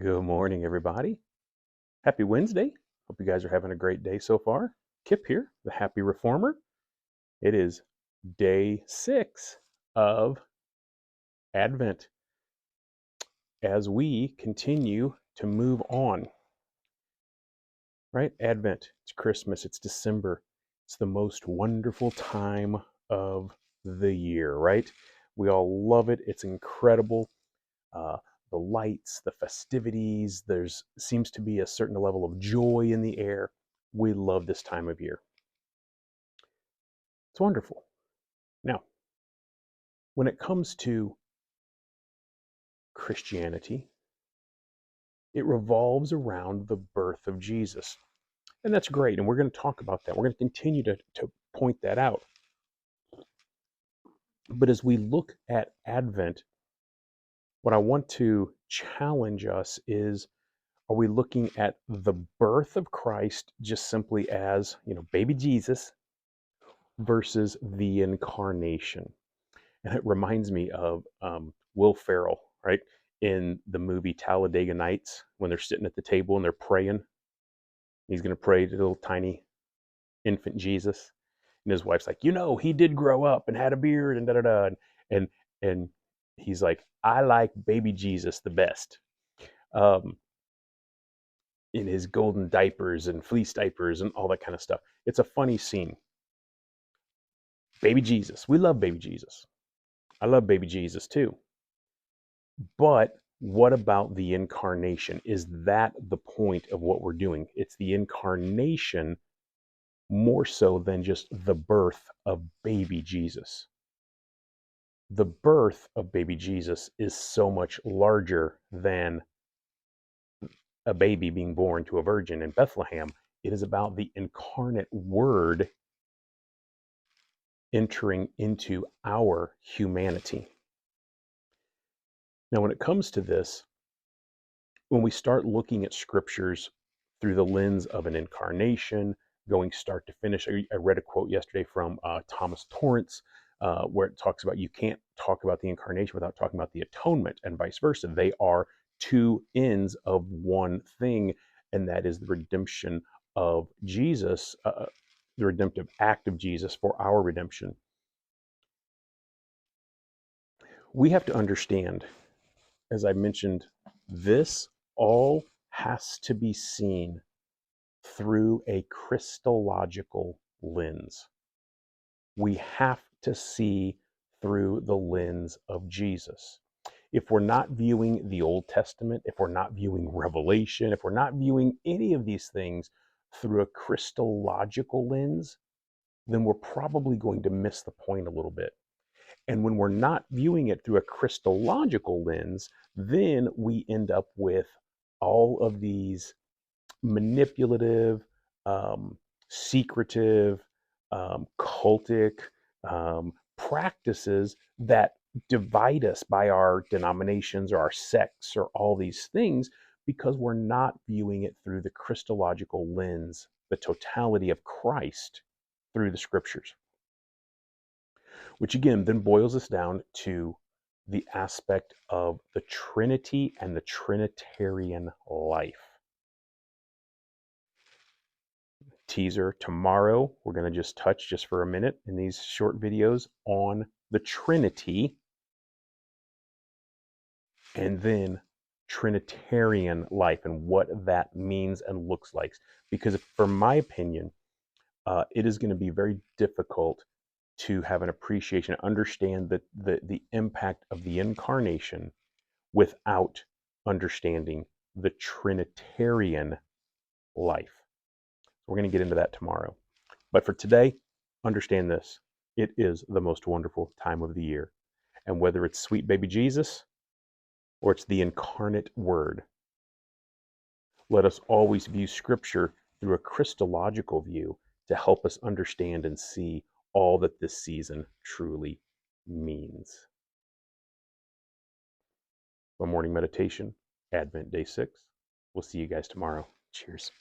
Good morning, everybody. Happy Wednesday. Hope you guys are having a great day so far. Kip here, the Happy Reformer. It is day 6 of Advent as we continue to move on, right? Advent, it's Christmas, it's December. It's the most wonderful time of the year, right? We all love it. It's incredible. Uh, the lights, the festivities, there's seems to be a certain level of joy in the air. We love this time of year. It's wonderful. Now, when it comes to Christianity, it revolves around the birth of Jesus. And that's great. And we're going to talk about that. We're going to continue to point that out. But as we look at Advent, what I want to challenge us is, are we looking at the birth of Christ just simply as, baby Jesus versus the incarnation? And it reminds me of Will Ferrell, right? In the movie Talladega Nights, when they're sitting at the table and they're praying. He's going to pray to little tiny infant Jesus. And his wife's like, he did grow up and had a beard and da da da. And, and he's like, I like baby Jesus the best. In his golden diapers and fleece diapers and all that kind of stuff. It's a funny scene. Baby Jesus. We love baby Jesus. I love baby Jesus too. But what about the incarnation? Is that the point of what we're doing? It's the incarnation more so than just the birth of baby Jesus. The birth of baby Jesus is so much larger than a baby being born to a virgin in Bethlehem. It is about the incarnate word entering into our humanity. Now, when it comes to this, when we start looking at scriptures through the lens of an incarnation, going start to finish, I read a quote yesterday from Thomas Torrance, where it talks about you can't talk about the incarnation without talking about the atonement, and vice versa. They are two ends of one thing, and that is the redemption of Jesus, the redemptive act of Jesus for our redemption. We have to understand, as I mentioned, this all has to be seen through a Christological lens. We have to see through the lens of Jesus. If we're not viewing the Old Testament, if we're not viewing Revelation, if we're not viewing any of these things through a Christological lens, then we're probably going to miss the point a little bit. And when we're not viewing it through a Christological lens, then we end up with all of these manipulative, secretive, cultic practices that divide us by our denominations or our sects or all these things, because we're not viewing it through the Christological lens, the totality of Christ through the scriptures. Which again then boils us down to the aspect of the Trinity and the Trinitarian life. Teaser, tomorrow we're going to just touch just for a minute in these short videos on the Trinity, and then Trinitarian life and what that means and looks like. Because for my opinion, it is going to be very difficult to have an appreciation, understand the impact of the incarnation without understanding the Trinitarian life. We're going to get into that tomorrow. But for today, understand this. It is the most wonderful time of the year. And whether it's sweet baby Jesus or it's the incarnate word, let us always view Scripture through a Christological view to help us understand and see all that this season truly means. A morning meditation, Advent Day 6. We'll see you guys tomorrow. Cheers.